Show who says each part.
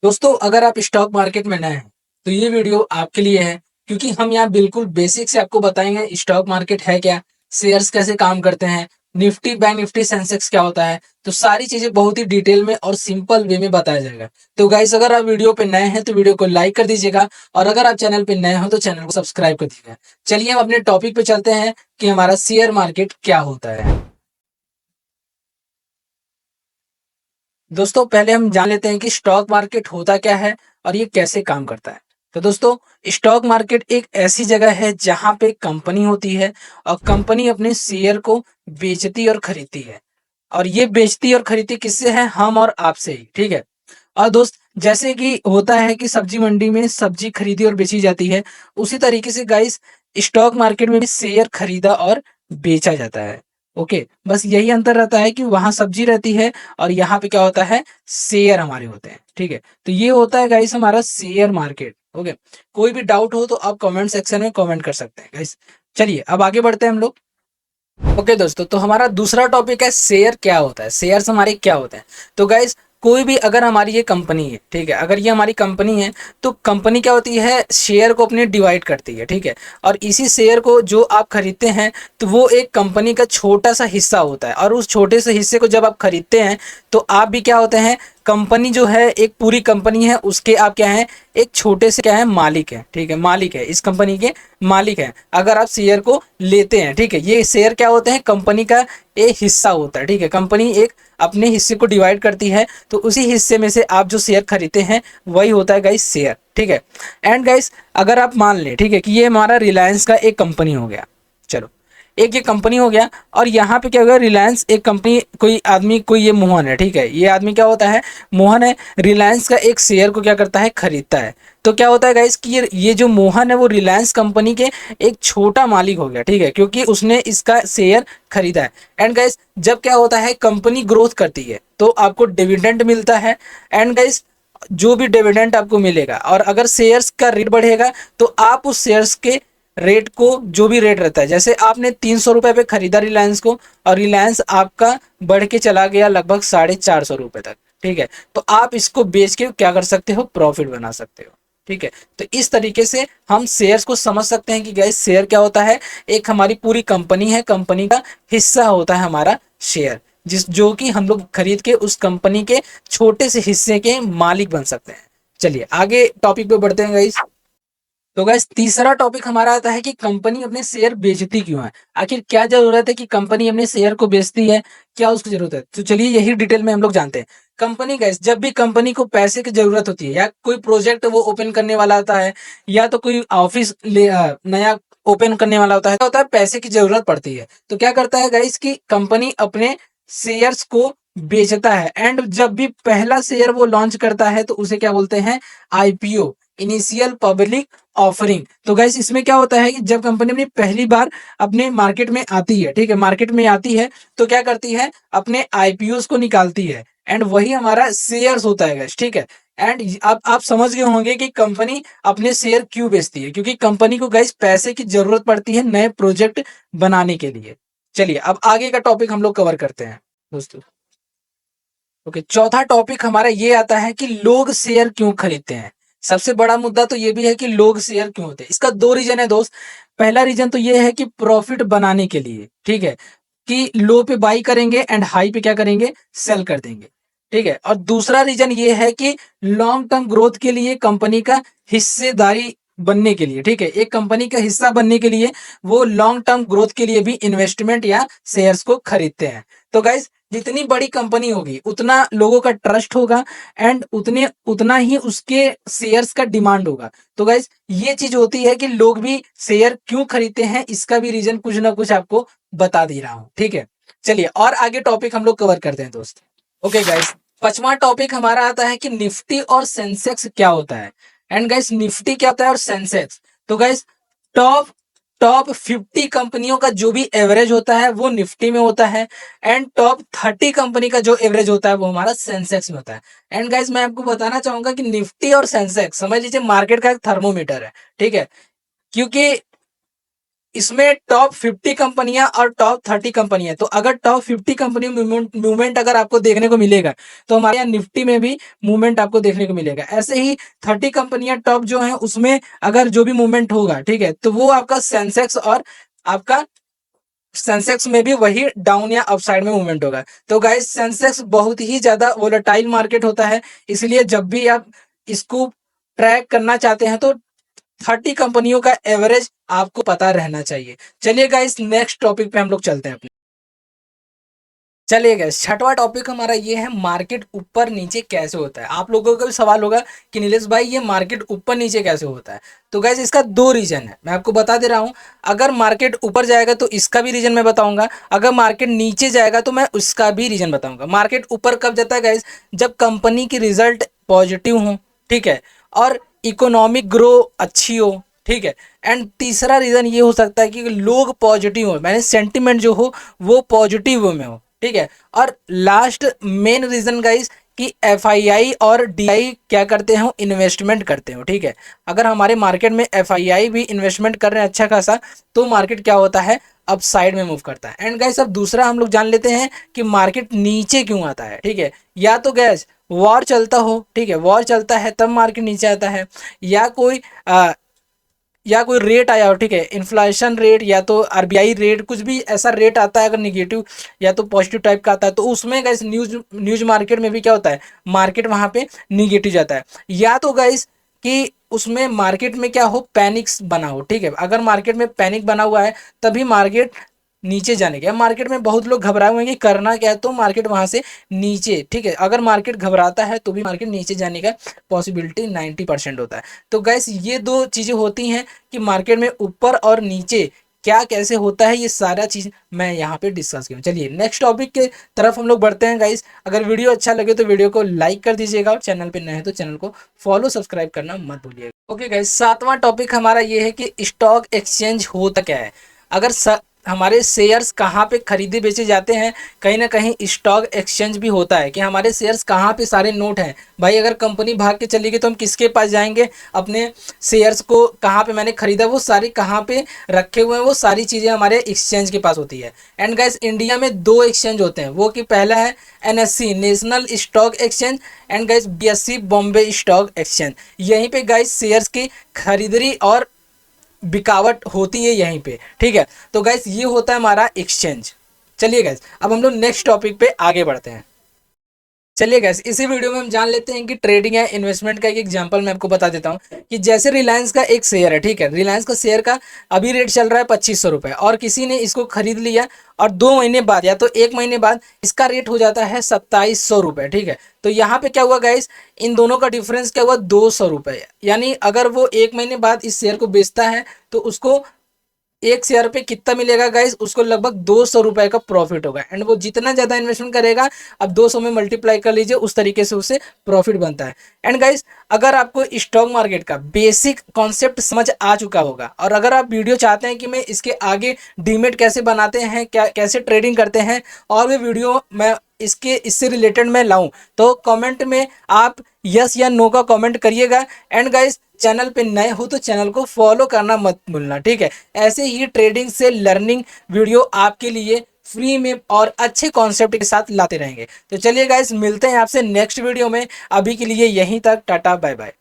Speaker 1: दोस्तों, अगर आप स्टॉक मार्केट में नए हैं तो ये वीडियो आपके लिए है। क्योंकि हम यहाँ बिल्कुल बेसिक से आपको बताएंगे स्टॉक मार्केट है क्या, शेयर्स कैसे काम करते हैं, निफ्टी बैंक निफ्टी सेंसेक्स क्या होता है। तो सारी चीजें बहुत ही डिटेल में और सिंपल वे में बताया जाएगा। तो गाइस, अगर आप वीडियो पे नए हैं तो वीडियो को लाइक कर दीजिएगा, और अगर आप चैनल पे नए हो तो चैनल को सब्सक्राइब कर दीजिएगा। चलिए हम अपने टॉपिक पे चलते हैं कि हमारा शेयर मार्केट क्या होता है। दोस्तों, पहले हम जान लेते हैं कि स्टॉक मार्केट होता क्या है और ये कैसे काम करता है। तो दोस्तों, स्टॉक मार्केट एक ऐसी जगह है जहां पे कंपनी होती है और कंपनी अपने शेयर को बेचती और खरीदती है। और ये बेचती और खरीदती किससे है? हम और आपसे ही, ठीक है। और दोस्त, जैसे कि होता है कि सब्जी मंडी में सब्जी खरीदी और बेची जाती है, उसी तरीके से गाइस स्टॉक मार्केट में भी शेयर खरीदा और बेचा जाता है। ओके, बस यही अंतर रहता है कि वहां सब्जी रहती है और यहाँ पे क्या होता है, शेयर हमारे होते हैं, ठीक है। तो ये होता है गाइस हमारा शेयर मार्केट। ओके, कोई भी डाउट हो तो आप कमेंट सेक्शन में कमेंट कर सकते हैं गाइस। चलिए अब आगे बढ़ते हैं हम लोग। ओके दोस्तों, तो हमारा दूसरा टॉपिक है शेयर क्या होता है, शेयर्स हमारे क्या होते हैं। तो गाइस, कोई भी अगर हमारी ये कंपनी है, ठीक है, अगर ये हमारी कंपनी है तो कंपनी क्या होती है, शेयर को अपने डिवाइड करती है, ठीक है। और इसी शेयर को जो आप खरीदते हैं तो वो एक कंपनी का छोटा सा हिस्सा होता है, और उस छोटे से हिस्से को जब आप खरीदते हैं तो आप भी क्या होते हैं, कंपनी जो है एक पूरी कंपनी है उसके आप क्या हैं, एक छोटे से क्या है, मालिक है, ठीक है, मालिक है, इस कंपनी के मालिक है। अगर आप शेयर को लेते हैं, ठीक है, ये शेयर क्या होते हैं, कंपनी का एक हिस्सा होता है, ठीक है। कंपनी एक अपने हिस्से को डिवाइड करती है, तो उसी हिस्से में से आप जो शेयर खरीदते हैं वही होता है गाइस शेयर, ठीक है। एंड गाइस, अगर आप मान लें, ठीक है, कि ये हमारा रिलायंस का एक कंपनी हो गया, चलो, एक ये कंपनी हो गया, और यहाँ पे क्या होगा, रिलायंस एक कंपनी, कोई आदमी, कोई ये मोहन है, ठीक है, ये आदमी क्या होता है, मोहन है, रिलायंस का एक शेयर को क्या करता है, खरीदता है। तो क्या होता है गाइस कि ये जो मोहन है वो रिलायंस कंपनी के एक छोटा मालिक हो गया, ठीक है, क्योंकि उसने इसका शेयर खरीदा है। एंड गाइस, जब क्या होता है, कंपनी ग्रोथ करती है तो आपको डिविडेंड मिलता है। एंड गाइस, जो भी डिविडेंड आपको मिलेगा, और अगर शेयर्स का रेट बढ़ेगा तो आप उस शेयर्स के रेट को, जो भी रेट रहता है, जैसे आपने 300 रुपए पे खरीदा रिलायंस को, और रिलायंस आपका बढ़ के चला गया लगभग 450 रुपए तक, ठीक है, तो आप इसको बेच के क्या कर सकते हो, प्रॉफिट बना सकते हो, ठीक है। तो इस तरीके से हम शेयर्स को समझ सकते हैं कि गाइस शेयर क्या होता है, एक हमारी पूरी कंपनी है, कंपनी का हिस्सा होता है हमारा शेयर, जिस जो कि हम लोग खरीद के उस कंपनी के छोटे से हिस्से के मालिक बन सकते हैं। चलिए आगे टॉपिक पे बढ़ते हैं गाइस। तो गाइस, तीसरा टॉपिक हमारा आता है कि कंपनी अपने शेयर बेचती क्यों है। आखिर क्या जरूरत है कि कंपनी अपने शेयर को बेचती है, क्या उसकी जरूरत है। तो चलिए यही डिटेल में हम लोग जानते हैं। कंपनी गाइस, जब भी कंपनी को पैसे की जरूरत होती है, या कोई प्रोजेक्ट वो ओपन करने वाला होता है, या तो कोई ऑफिस नया ओपन करने वाला होता है, क्या होता है, पैसे की जरूरत पड़ती है, तो क्या करता है गाइस कि कंपनी अपने शेयर्स को बेचता है। एंड जब भी पहला शेयर वो लॉन्च करता है तो उसे क्या बोलते हैं, आईपीओ, इनिशियल पब्लिक ऑफरिंग। तो गाइस, इसमें क्या होता है कि जब कंपनी अपनी पहली बार अपने मार्केट में आती है, ठीक है, मार्केट में आती है, तो क्या करती है, अपने आईपीओस को निकालती है, एंड वही हमारा शेयर्स होता है गाइस, ठीक है। एंड अब आप समझ गए होंगे कि कंपनी अपने शेयर क्यों बेचती है, क्योंकि कंपनी को गाइस पैसे की जरूरत पड़ती है नए प्रोजेक्ट बनाने के लिए। चलिए अब आगे का टॉपिक हम लोग कवर करते हैं दोस्तों। ओके, चौथा टॉपिक हमारा ये आता है कि लोग शेयर क्यों खरीदते हैं। सबसे बड़ा मुद्दा तो ये भी है कि लोग शेयर क्यों होते हैं। इसका दो रीजन है दोस्त। पहला रीजन तो ये है कि प्रॉफिट बनाने के लिए, ठीक है, कि लो पे बाई करेंगे एंड हाई पे क्या करेंगे, सेल कर देंगे, ठीक है। और दूसरा रीजन ये है कि लॉन्ग टर्म ग्रोथ के लिए, कंपनी का हिस्सेदारी बनने के लिए, ठीक है, एक कंपनी का हिस्सा बनने के लिए वो लॉन्ग टर्म ग्रोथ के लिए भी इन्वेस्टमेंट या शेयर्स को खरीदते हैं। तो गाइस, जितनी बड़ी कंपनी होगी उतना लोगों का ट्रस्ट होगा, एंड उतना ही उसके शेयर्स का डिमांड होगा। तो गाइस, ये चीज होती है कि लोग भी शेयर क्यों खरीदते हैं, इसका भी रीजन कुछ ना कुछ आपको बता दे रहा हूं, ठीक है। चलिए और आगे टॉपिक हम लोग कवर करते हैं दोस्त। ओके गाइस, पांचवा टॉपिक हमारा आता है कि निफ्टी और सेंसेक्स क्या होता है। एंड गाइस, निफ्टी क्या होता है और सेंसेक्स, तो गाइस, टॉप टॉप 50 कंपनियों का जो भी एवरेज होता है वो निफ्टी में होता है, एंड टॉप 30 कंपनी का जो एवरेज होता है वो हमारा सेंसेक्स में होता है। एंड गाइस, मैं आपको बताना चाहूंगा कि निफ्टी और सेंसेक्स समझ लीजिए मार्केट का एक थर्मोमीटर है, ठीक है। क्योंकि इसमें टॉप 50 कंपनियां और टॉप 30 कंपनियां। तो अगर टॉप 50 कंपनी मूवमेंट अगर आपको देखने को मिलेगा तो हमारे यहाँ निफ्टी में भी मूवमेंट आपको देखने को मिलेगा। ऐसे ही 30 कंपनियां टॉप जो हैं उसमें अगर जो भी मूवमेंट होगा, ठीक है, तो वो आपका सेंसेक्स और आपका सेंसेक्स में भी वही डाउन या अपसाइड में मूवमेंट होगा। तो गाइस सेंसेक्स बहुत ही ज्यादा वोलेटाइल मार्केट होता है, इसलिए जब भी आप इसको ट्रैक करना चाहते हैं तो 30 कंपनियों का एवरेज आपको पता रहना चाहिए। चलिए गाइस नेक्स्ट टॉपिक पे हम लोग चलते हैं अपने। चलिए गाइस छठवां टॉपिक हमारा ये है मार्केट ऊपर नीचे कैसे होता है। आप लोगों का भी सवाल होगा कि नीलेश भाई ये मार्केट ऊपर नीचे कैसे होता है। तो गाइस इसका दो रीजन है, मैं आपको बता दे रहा हूँ। अगर मार्केट ऊपर जाएगा तो इसका भी रीजन मैं बताऊंगा, अगर मार्केट नीचे जाएगा तो मैं उसका भी रीजन बताऊंगा। मार्केट ऊपर कब जाता है गाइस? जब कंपनी की रिजल्ट पॉजिटिव हो, ठीक है, और इकोनॉमिक ग्रो अच्छी हो, ठीक है। एंड तीसरा रीजन ये हो सकता है कि लोग पॉजिटिव हो, मैंने सेंटिमेंट जो हो वो पॉजिटिव में हो, ठीक है। और लास्ट मेन रीजन गाइस कि एफआईआई और डीआई क्या करते हो, इन्वेस्टमेंट करते हो, ठीक है। अगर हमारे मार्केट में एफआईआई भी इन्वेस्टमेंट कर रहे हैं अच्छा खासा, तो मार्केट क्या होता है, अब साइड में मूव करता है। एंड गाइस अब दूसरा हम लोग जान लेते हैं कि मार्केट नीचे क्यों आता है, ठीक है। या तो गैस वॉर चलता हो, ठीक है, वॉर चलता है तब मार्केट नीचे आता है, या कोई रेट आया हो, ठीक है, इन्फ्लेशन रेट या तो आरबीआई रेट, कुछ भी ऐसा रेट आता है अगर निगेटिव या तो पॉजिटिव टाइप का आता है, तो उसमें गाइस न्यूज मार्केट में भी क्या होता है, मार्केट वहां पे निगेटिव जाता है। या तो गाइस कि उसमें मार्केट में क्या हो, पैनिक्स बना हो, ठीक है। अगर मार्केट में पैनिक बना हुआ है तभी मार्केट नीचे जाने का, मार्केट में बहुत लोग घबराए हुए हैं कि करना क्या है, तो मार्केट वहां से नीचे, ठीक है। अगर मार्केट घबराता है तो भी मार्केट नीचे जाने का पॉसिबिलिटी 90% होता है। तो गैस ये दो चीजें होती हैं कि मार्केट में ऊपर और नीचे क्या कैसे होता है, ये सारा चीज मैं यहाँ पे डिस्कस करूँ। चलिए नेक्स्ट टॉपिक के तरफ हम लोग बढ़ते हैं गाइस। अगर वीडियो अच्छा लगे तो वीडियो को लाइक कर दीजिएगा, और चैनल पे नए हैं तो चैनल को फॉलो सब्सक्राइब करना मत भूलिएगा। ओके गाइस सातवां टॉपिक हमारा ये है कि स्टॉक एक्सचेंज होता क्या है। अगर हमारे शेयर्स कहाँ पे खरीदे बेचे जाते हैं, कहीं ना कहीं स्टॉक एक्सचेंज भी होता है कि हमारे शेयर्स कहाँ पे सारे नोट हैं। भाई अगर कंपनी भाग के चली गई तो हम किसके पास जाएंगे, अपने शेयर्स को कहाँ पे मैंने खरीदा वो सारी कहाँ पे रखे हुए हैं, वो सारी चीज़ें हमारे एक्सचेंज के पास होती है। एंड गाइस इंडिया में दो एक्सचेंज होते हैं, वो कि पहला है NSC national stock exchange, and guys BSc Bombay stock exchange. यहीं पे गाइस शेयर्स की खरीदरी और बिकावट होती है यहीं पे, ठीक है। तो गाइस ये होता है हमारा एक्सचेंज। चलिए गाइस अब हम लोग नेक्स्ट टॉपिक पे आगे बढ़ते हैं। चलिए गैस इसी वीडियो में हम जान लेते हैं कि ट्रेडिंग या इन्वेस्टमेंट का एक एग्जांपल मैं आपको बता देता हूं कि जैसे रिलायंस का एक शेयर है, ठीक है, रिलायंस का शेयर का अभी रेट चल रहा है 2500 रुपये, और किसी ने इसको खरीद लिया और 2 महीने बाद या तो 1 महीने बाद इसका रेट हो जाता है 2700 रुपये, ठीक है। तो यहाँ पे क्या हुआ गाइस, इन दोनों का डिफरेंस क्या हुआ, 200 रुपये। यानी अगर वो 1 महीने बाद इस शेयर को बेचता है तो उसको एक शेयर पे कितना मिलेगा गाइस, उसको लगभग 200 रुपए का प्रॉफिट होगा। एंड वो जितना ज्यादा इन्वेस्टमेंट करेगा, अब 200 में मल्टीप्लाई कर लीजिए, उस तरीके से उसे प्रॉफिट बनता है। एंड गाइस अगर आपको स्टॉक मार्केट का बेसिक कॉन्सेप्ट समझ आ चुका होगा, और अगर आप वीडियो चाहते हैं कि मैं इसके आगे डीमेट कैसे बनाते हैं, क्या कैसे ट्रेडिंग करते हैं, और भी वीडियो मैं इससे रिलेटेड मैं लाऊं, तो कमेंट में आप यस या नो का कमेंट करिएगा। एंड गाइस चैनल पे नए हो तो चैनल को फॉलो करना मत भूलना, ठीक है। ऐसे ही ट्रेडिंग से लर्निंग वीडियो आपके लिए फ्री में और अच्छे कॉन्सेप्ट के साथ लाते रहेंगे। तो चलिए गाइस मिलते हैं आपसे नेक्स्ट वीडियो में, अभी के लिए यहीं तक, टाटा बाय बाय।